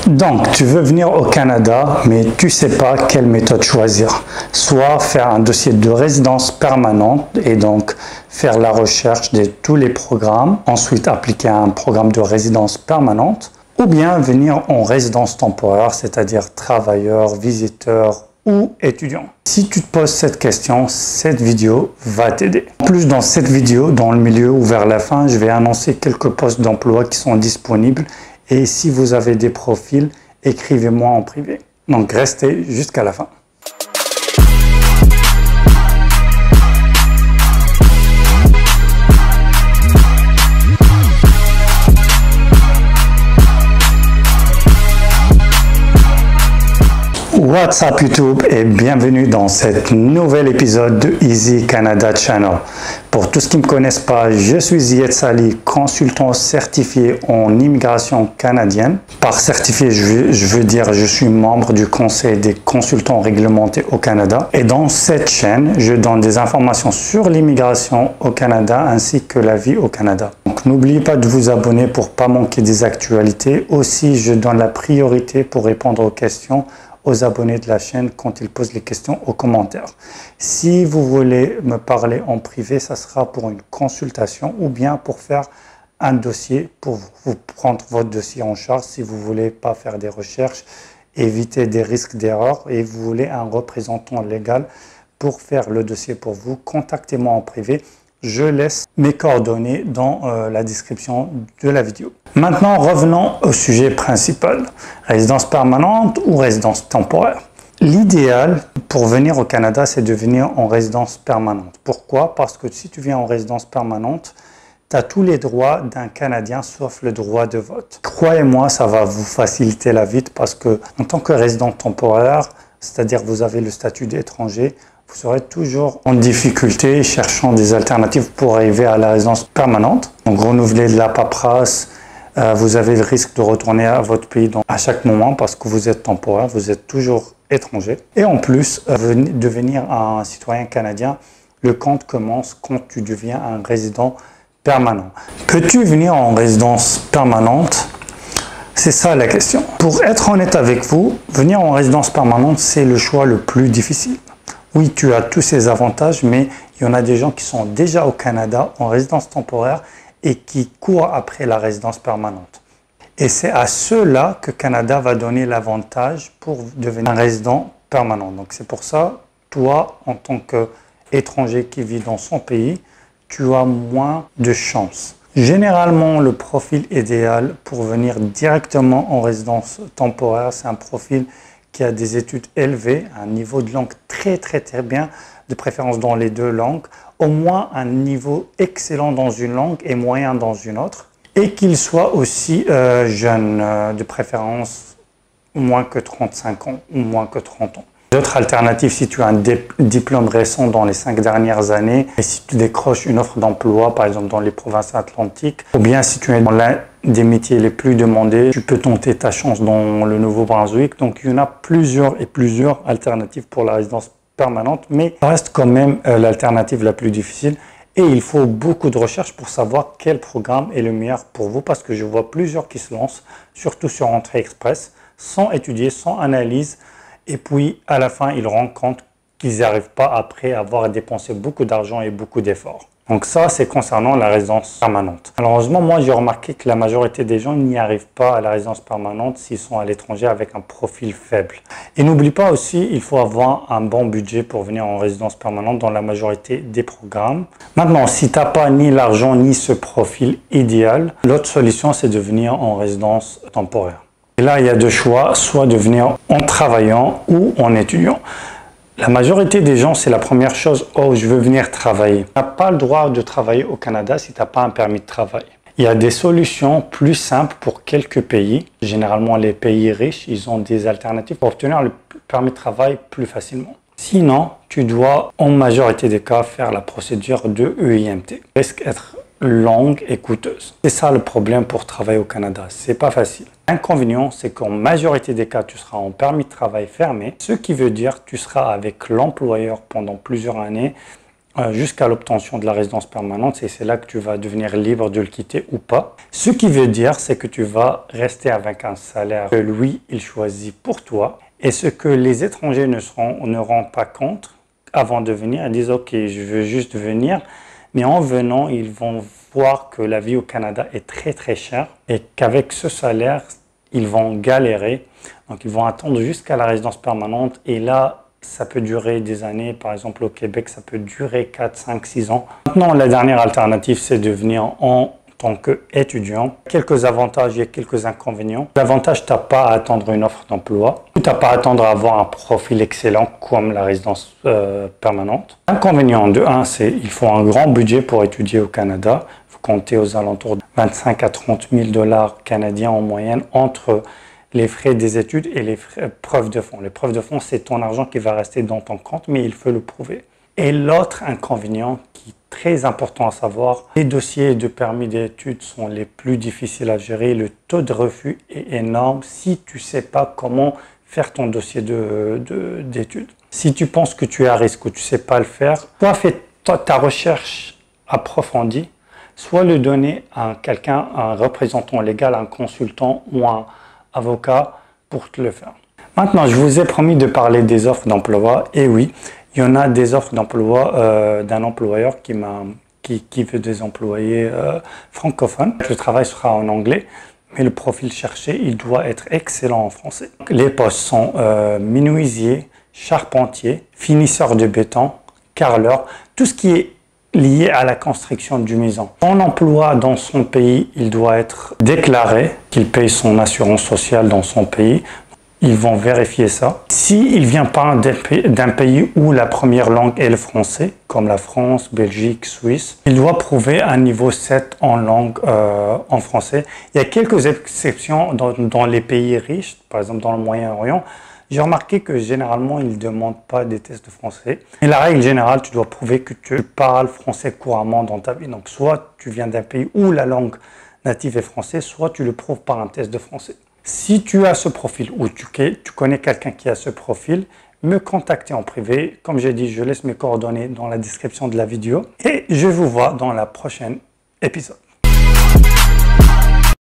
Donc, tu veux venir au Canada, mais tu ne sais pas quelle méthode choisir. Soit faire un dossier de résidence permanente et donc faire la recherche de tous les programmes, ensuite appliquer un programme de résidence permanente, ou bien venir en résidence temporaire, c'est-à-dire travailleur, visiteur ou étudiant. Si tu te poses cette question, cette vidéo va t'aider. En plus, dans cette vidéo, dans le milieu ou vers la fin, je vais annoncer quelques postes d'emploi qui sont disponibles. Et si vous avez des profils, écrivez-moi en privé. Donc, restez jusqu'à la fin. What's up YouTube et bienvenue dans cet nouvel épisode de Easy Canada Channel. Pour tous ceux qui ne me connaissent pas, je suis Zied Sali, consultant certifié en immigration canadienne. Par certifié, je veux dire je suis membre du Conseil des consultants réglementés au Canada. Et dans cette chaîne, je donne des informations sur l'immigration au Canada ainsi que la vie au Canada. Donc n'oubliez pas de vous abonner pour ne pas manquer des actualités. Aussi, je donne la priorité pour répondre aux questions aux abonnés de la chaîne quand ils posent les questions aux commentaires. Si vous voulez me parler en privé, ça sera pour une consultation ou bien pour faire un dossier, pour vous prendre votre dossier en charge si vous voulez pas faire des recherches, éviter des risques d'erreur et vous voulez un représentant légal pour faire le dossier pour vous, contactez-moi en privé. Je laisse mes coordonnées dans la description de la vidéo. Maintenant, revenons au sujet principal. Résidence permanente ou résidence temporaire? L'idéal pour venir au Canada, c'est de venir en résidence permanente. Pourquoi? Parce que si tu viens en résidence permanente, tu as tous les droits d'un Canadien sauf le droit de vote. Croyez-moi, ça va vous faciliter la vie parce que en tant que résident temporaire, c'est-à-dire vous avez le statut d'étranger, vous serez toujours en difficulté cherchant des alternatives pour arriver à la résidence permanente. Donc renouveler de la paperasse, vous avez le risque de retourner à votre pays à chaque moment parce que vous êtes temporaire, vous êtes toujours étranger. Et en plus, devenir un citoyen canadien, le compte commence quand tu deviens un résident permanent. Peux-tu venir en résidence permanente? C'est ça la question. Pour être honnête avec vous, venir en résidence permanente, c'est le choix le plus difficile. Oui, tu as tous ces avantages, mais il y en a des gens qui sont déjà au Canada en résidence temporaire et qui courent après la résidence permanente. Et c'est à ceux-là que Canada va donner l'avantage pour devenir un résident permanent. Donc c'est pour ça, toi, en tant qu'étranger qui vit dans son pays, tu as moins de chances. Généralement, le profil idéal pour venir directement en résidence temporaire, c'est un profil qui a des études élevées, un niveau de langue très bien, de préférence dans les deux langues, au moins un niveau excellent dans une langue et moyen dans une autre, et qu'il soit aussi jeune, de préférence moins que 35 ans ou moins que 30 ans. D'autres alternatives, si tu as un diplôme récent dans les 5 dernières années, et si tu décroches une offre d'emploi, par exemple dans les provinces atlantiques, ou bien si tu es dans l'un des métiers les plus demandés, tu peux tenter ta chance dans le Nouveau-Brunswick. Donc il y en a plusieurs alternatives pour la résidence permanente, mais ça reste quand même l'alternative la plus difficile. Et il faut beaucoup de recherche pour savoir quel programme est le meilleur pour vous, parce que je vois plusieurs qui se lancent, surtout sur Entrée Express, sans étudier, sans analyse, et puis à la fin, ils se rendent compte qu'ils n'y arrivent pas après avoir dépensé beaucoup d'argent et beaucoup d'efforts. Donc ça, c'est concernant la résidence permanente. Malheureusement, moi, j'ai remarqué que la majorité des gens n'y arrivent pas à la résidence permanente s'ils sont à l'étranger avec un profil faible. Et n'oublie pas aussi, il faut avoir un bon budget pour venir en résidence permanente dans la majorité des programmes. Maintenant, si tu n'as pas ni l'argent ni ce profil idéal, l'autre solution, c'est de venir en résidence temporaire. Et là, il y a deux choix, soit de venir en travaillant ou en étudiant. La majorité des gens, c'est la première chose, oh, je veux venir travailler. Tu n'as pas le droit de travailler au Canada si tu n'as pas un permis de travail. Il y a des solutions plus simples pour quelques pays. Généralement, les pays riches, ils ont des alternatives pour obtenir le permis de travail plus facilement. Sinon, tu dois, en majorité des cas, faire la procédure de EIMT. Risque d'être longue et coûteuse. C'est ça le problème pour travailler au Canada. C'est pas facile. L'inconvénient, c'est qu'en majorité des cas, tu seras en permis de travail fermé, ce qui veut dire que tu seras avec l'employeur pendant plusieurs années jusqu'à l'obtention de la résidence permanente, et c'est là que tu vas devenir libre de le quitter ou pas. Ce qui veut dire, c'est que tu vas rester avec un salaire que lui, il choisit pour toi, et ce que les étrangers ne rendent pas compte avant de venir, ils disent « Ok, je veux juste venir », mais en venant, ils vont voir que la vie au Canada est très très chère et qu'avec ce salaire, ils vont galérer. Donc, ils vont attendre jusqu'à la résidence permanente et là, ça peut durer des années. Par exemple, au Québec, ça peut durer 4, 5, 6 ans. Maintenant, la dernière alternative, c'est de venir en tant qu'étudiant. Quelques avantages et quelques inconvénients. L'avantage, tu n'as pas à attendre une offre d'emploi. Tu n'as pas à attendre à avoir un profil excellent comme la résidence permanente. L'inconvénient de 1, c'est qu'il faut un grand budget pour étudier au Canada. Il faut compter aux alentours de 25 à 30 000 $ canadiens en moyenne entre les frais des études et les preuves de fonds. Les preuves de fonds, c'est ton argent qui va rester dans ton compte, mais il faut le prouver. Et l'autre inconvénient qui est très important à savoir, les dossiers de permis d'études sont les plus difficiles à gérer. Le taux de refus est énorme si tu ne sais pas comment faire ton dossier d'études. Si tu penses que tu es à risque ou tu ne sais pas le faire, soit fais ta recherche approfondie, soit le donner à quelqu'un, un représentant légal, un consultant ou un avocat pour te le faire. Maintenant, je vous ai promis de parler des offres d'emploi. Et oui, il y en a des offres d'emploi d'un employeur qui veut des employés francophones. Le travail sera en anglais, mais le profil cherché, il doit être excellent en français. Les postes sont menuisier, charpentier, finisseur de béton, carreleur, tout ce qui est lié à la construction du maison. Son emploi dans son pays, il doit être déclaré, qu'il paye son assurance sociale dans son pays. Ils vont vérifier ça. S'il ne vient pas d'un pays où la première langue est le français, comme la France, Belgique, Suisse, il doit prouver un niveau 7 en langue en français. Il y a quelques exceptions dans les pays riches, par exemple dans le Moyen-Orient. J'ai remarqué que généralement, ils ne demandent pas des tests de français. Et la règle générale, tu dois prouver que tu parles français couramment dans ta vie. Donc, soit tu viens d'un pays où la langue native est français, soit tu le prouves par un test de français. Si tu as ce profil ou tu connais quelqu'un qui a ce profil, me contacter en privé. Comme j'ai dit, je laisse mes coordonnées dans la description de la vidéo. Et je vous vois dans la prochaine épisode.